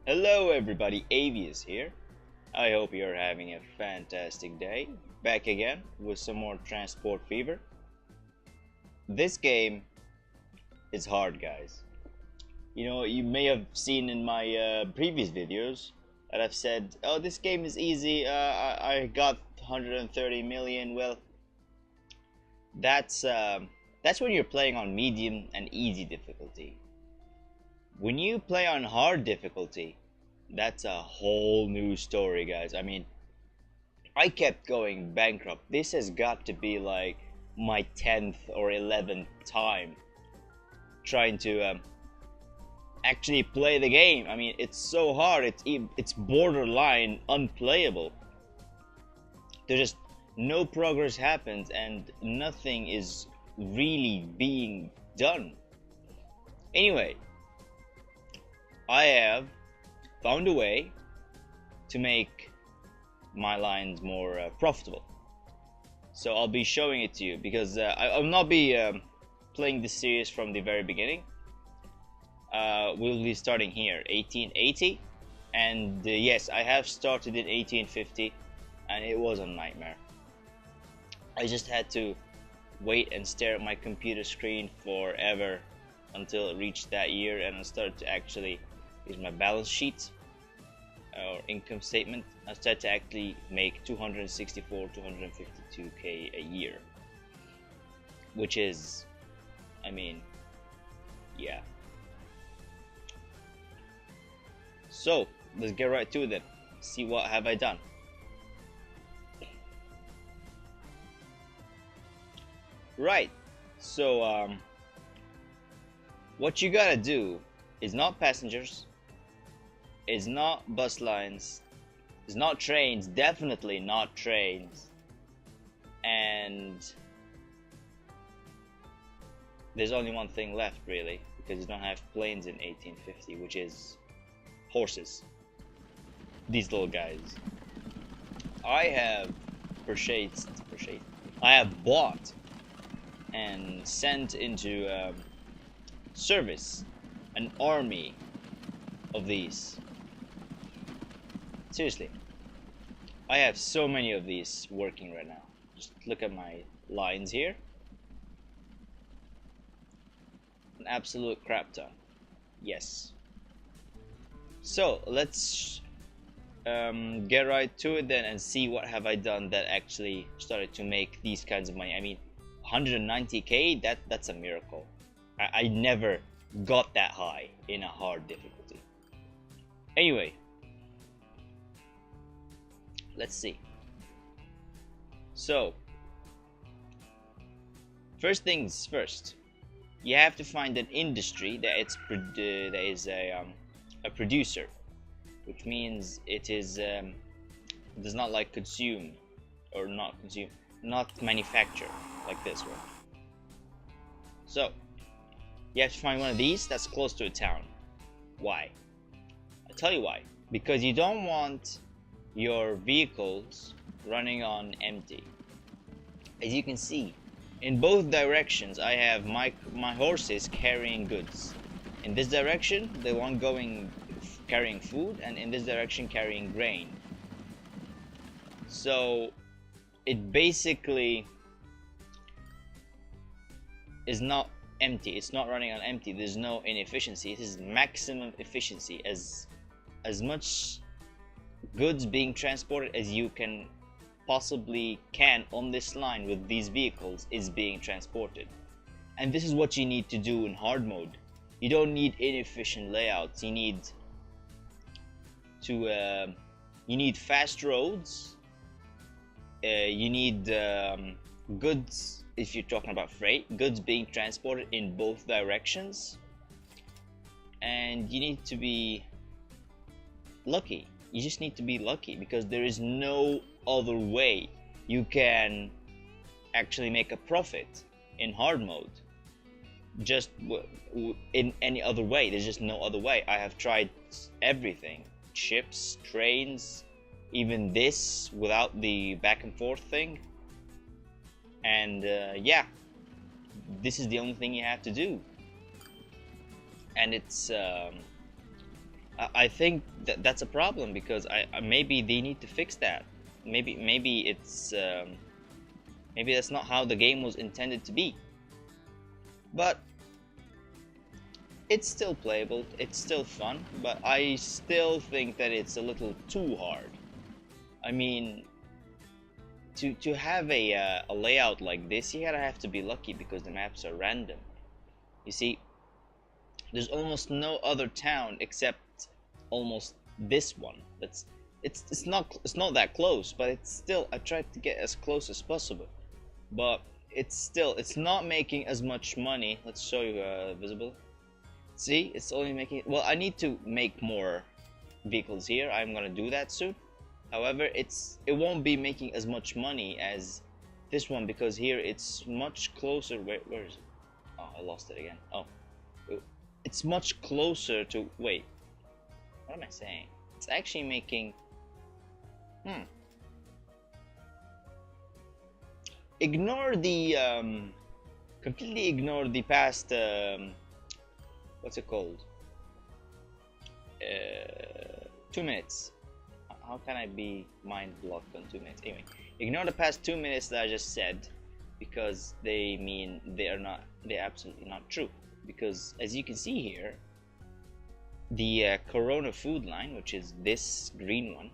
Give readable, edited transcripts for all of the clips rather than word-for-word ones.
Hello everybody, Avius here. I hope you're having a fantastic day. Back again with some more Transport Fever. This game is hard, guys. You may have seen in my previous videos that I've said, oh, this game is easy, I got 130 million. Well, that's when you're playing on medium and easy difficulty. When you play on hard difficulty, that's a whole new story, guys. I mean, I kept going bankrupt. This has got to be like my 10th or 11th time trying to actually play the game. I mean, it's so hard. It's borderline unplayable. There's just no progress happens and nothing is really being done. Anyway, I have found a way to make my lines more profitable. So I'll be showing it to you because I'll not be playing this series from the very beginning. We'll be starting here, 1880, and yes, I have started in 1850, and it was a nightmare. I just had to wait and stare at my computer screen forever until it reached that year, and I started to actually use my balance sheet or income statement. I started to actually make 264, 252k a year, which is, I mean, yeah. So let's get right to it then. See what have I done. Right. So what you gotta do is not passengers, is not bus lines, is not trains, definitely not trains, and there's only one thing left really, because you don't have planes in 1850, which is horses. These little guys. I have I have bought and sent into service an army of these. Seriously, I have so many of these working right now. Just look at my lines here. An absolute crap ton. Yes. So let's get right to it then and see what have I done that actually started to make these kinds of money. I mean, 190k, that's a miracle. I never got that high in a hard difficulty. Anyway, let's see. So first things first, you have to find an industry that is a producer, which means it is does not like consume or not consume, not manufacture like this one. So you have to find one of these that's close to a town. Why? I'll tell you why. Because you don't want your vehicles running on empty. As you can see, in both directions I have my horses carrying goods. In this direction, the one going carrying food, and in this direction carrying grain. So it basically is not empty. It's not running on empty. There's no inefficiency. This is maximum efficiency. As much goods being transported as you can possibly on this line with these vehicles is being transported. And this is what you need to do in hard mode. You don't need inefficient layouts. You need fast roads. You need goods, if you're talking about freight, goods being transported in both directions, and you need to be lucky. You just need to be lucky, because there is no other way you can actually make a profit in hard mode. Just in any other way, there's just no other way. I have tried everything: ships, trains, even this without the back and forth thing, and yeah, this is the only thing you have to do. And I think that that's a problem because maybe they need to fix that. Maybe it's maybe that's not how the game was intended to be. But it's still playable, it's still fun, but I still think that it's a little too hard. I mean, to have a layout like this, you gotta have to be lucky because the maps are random. You see, there's almost no other town except almost this one. That's it's not that close, but it's still, I tried to get as close as possible. But it's not making as much money. Let's show you visible. See, it's only making, well, I need to make more vehicles here. I'm gonna do that soon. However, it won't be making as much money as this one because here it's much closer. Where is it? Oh, I lost it again. Oh, it's much closer to, wait, what am I saying? It's actually making, ignore the completely ignore the past what's it called, 2 minutes. How can I be mind blocked on 2 minutes? Anyway, ignore the past 2 minutes that I just said because they mean they're absolutely not true. Because as you can see here, the Corona food line, which is this green one,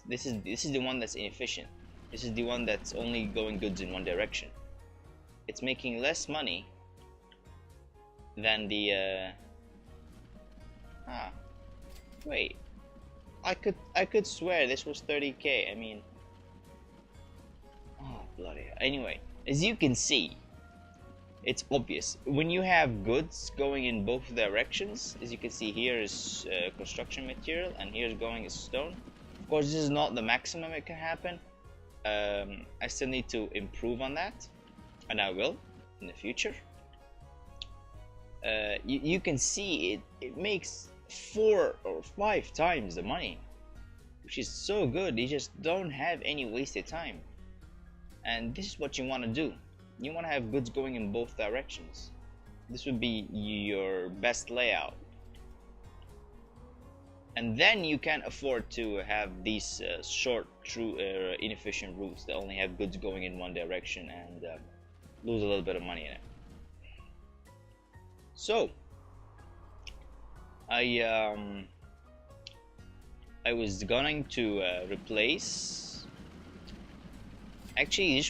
this is the one that's inefficient. This is the one that's only going goods in one direction. It's making less money than the wait, I could swear this was 30k. I mean, oh bloody hell. Anyway, as you can see, it's obvious when you have goods going in both directions. As you can see, here is construction material and here's going is stone. Of course, this is not the maximum it can happen. I still need to improve on that, and I will in the future. You can see it makes 4 or 5 times the money, which is so good. You just don't have any wasted time, and this is what you want to do. You want to have goods going in both directions. This would be your best layout, and then you can afford to have these short, inefficient routes that only have goods going in one direction and lose a little bit of money in it. So I was going to replace. Actually,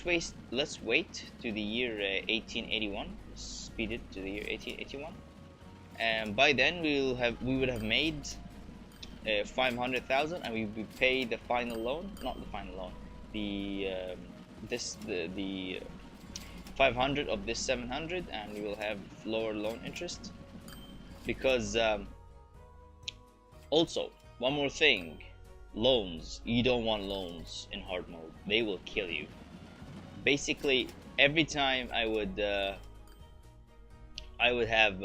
let's wait to the year 1881. Speed it to the year 1881, and by then we would have made 500,000, and we would pay the final loan, not the final loan, the 500 of this 700, and we will have lower loan interest. Because also, one more thing, loans, you don't want loans in hard mode. They will kill you. Basically, every time I would have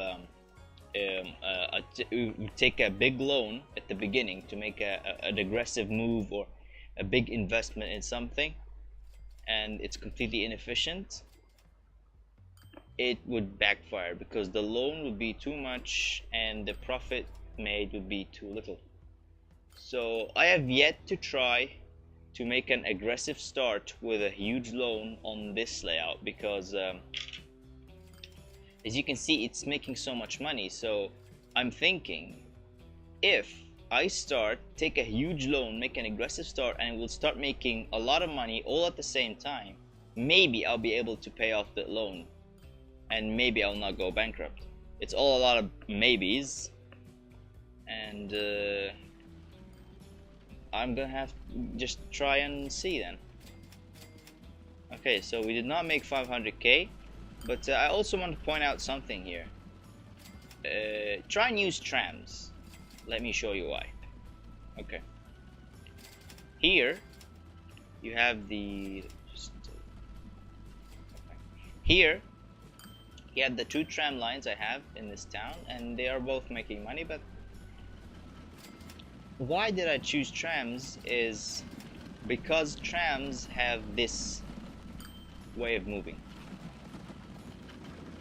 take a big loan at the beginning to make an aggressive move or a big investment in something, and it's completely inefficient, it would backfire because the loan would be too much and the profit made would be too little. So I have yet to try to make an aggressive start with a huge loan on this layout because as you can see, it's making so much money. So I'm thinking, if I take a huge loan, make an aggressive start, and will start making a lot of money all at the same time, maybe I'll be able to pay off that loan, and maybe I'll not go bankrupt. It's all a lot of maybes, and I'm gonna have to just try and see then. Okay, so we did not make 500k, but I also want to point out something here. Try and use trams. Let me show you why. Okay. Here you have the here you have the 2 tram lines I have in this town, and they are both making money. But why did I choose trams is because trams have this way of moving.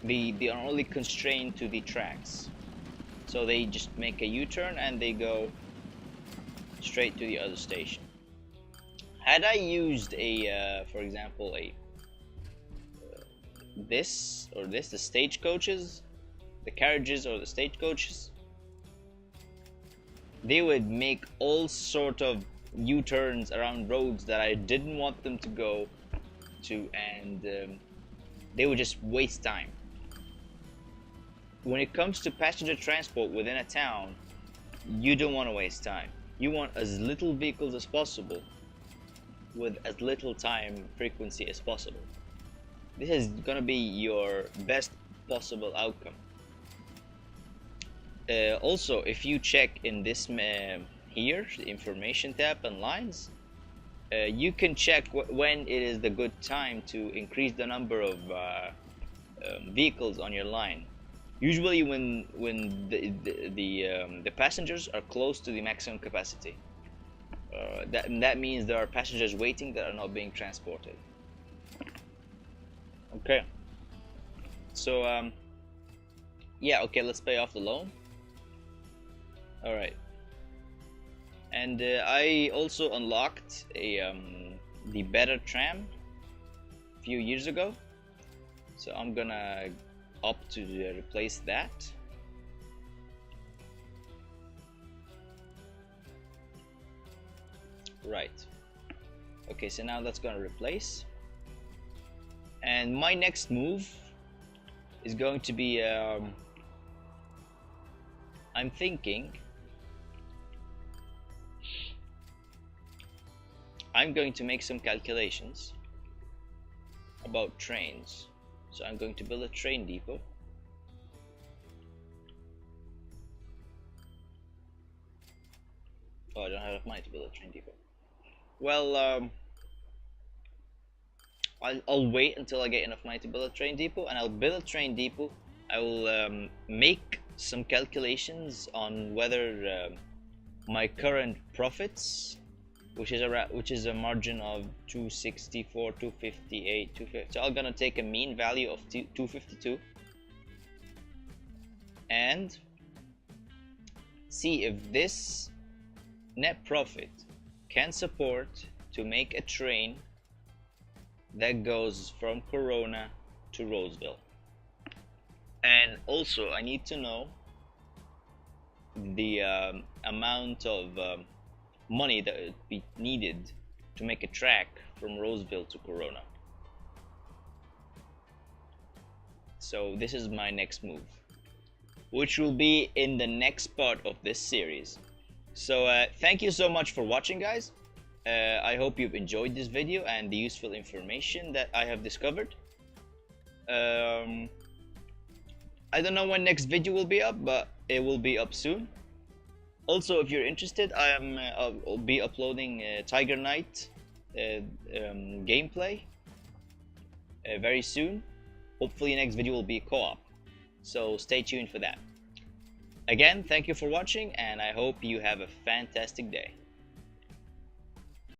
They are only constrained to the tracks. So they just make a U-turn and they go straight to the other station. Had I used a, for example, this or this, the stagecoaches, the carriages or the stagecoaches, they would make all sort of U-turns around roads that I didn't want them to go to, and they would just waste time. When it comes to passenger transport within a town, you don't want to waste time. You want as little vehicles as possible with as little time frequency as possible. This is gonna be your best possible outcome. Also, if you check in this here, the information tab and lines, you can check when it is the good time to increase the number of vehicles on your line. Usually when the passengers are close to the maximum capacity. That means there are passengers waiting that are not being transported. Okay. So yeah, okay, let's pay off the loan. All right. And I also unlocked the better tram a few years ago, so I'm gonna opt to replace that. Right. Okay, so now that's gonna replace. And my next move is going to be I'm thinking I'm going to make some calculations about trains. So I'm going to build a train depot. Oh, I don't have enough money to build a train depot. Well, I'll wait until I get enough money to build a train depot, and I'll build a train depot. I will make some calculations on whether my current profits, which is a margin of 264, 258, 250. So I'm gonna take a mean value of 252 and see if this net profit can support to make a train that goes from Corona to Roseville. And also I need to know the amount of money that would be needed to make a track from Roseville to Corona. So this is my next move, which will be in the next part of this series. So thank you so much for watching, guys. I hope you've enjoyed this video and the useful information that I have discovered. I don't know when next video will be up, but it will be up soon. Also, if you're interested, I'll be uploading Tiger Knight gameplay very soon. Hopefully next video will be co-op, so stay tuned for that. Again, thank you for watching, and I hope you have a fantastic day.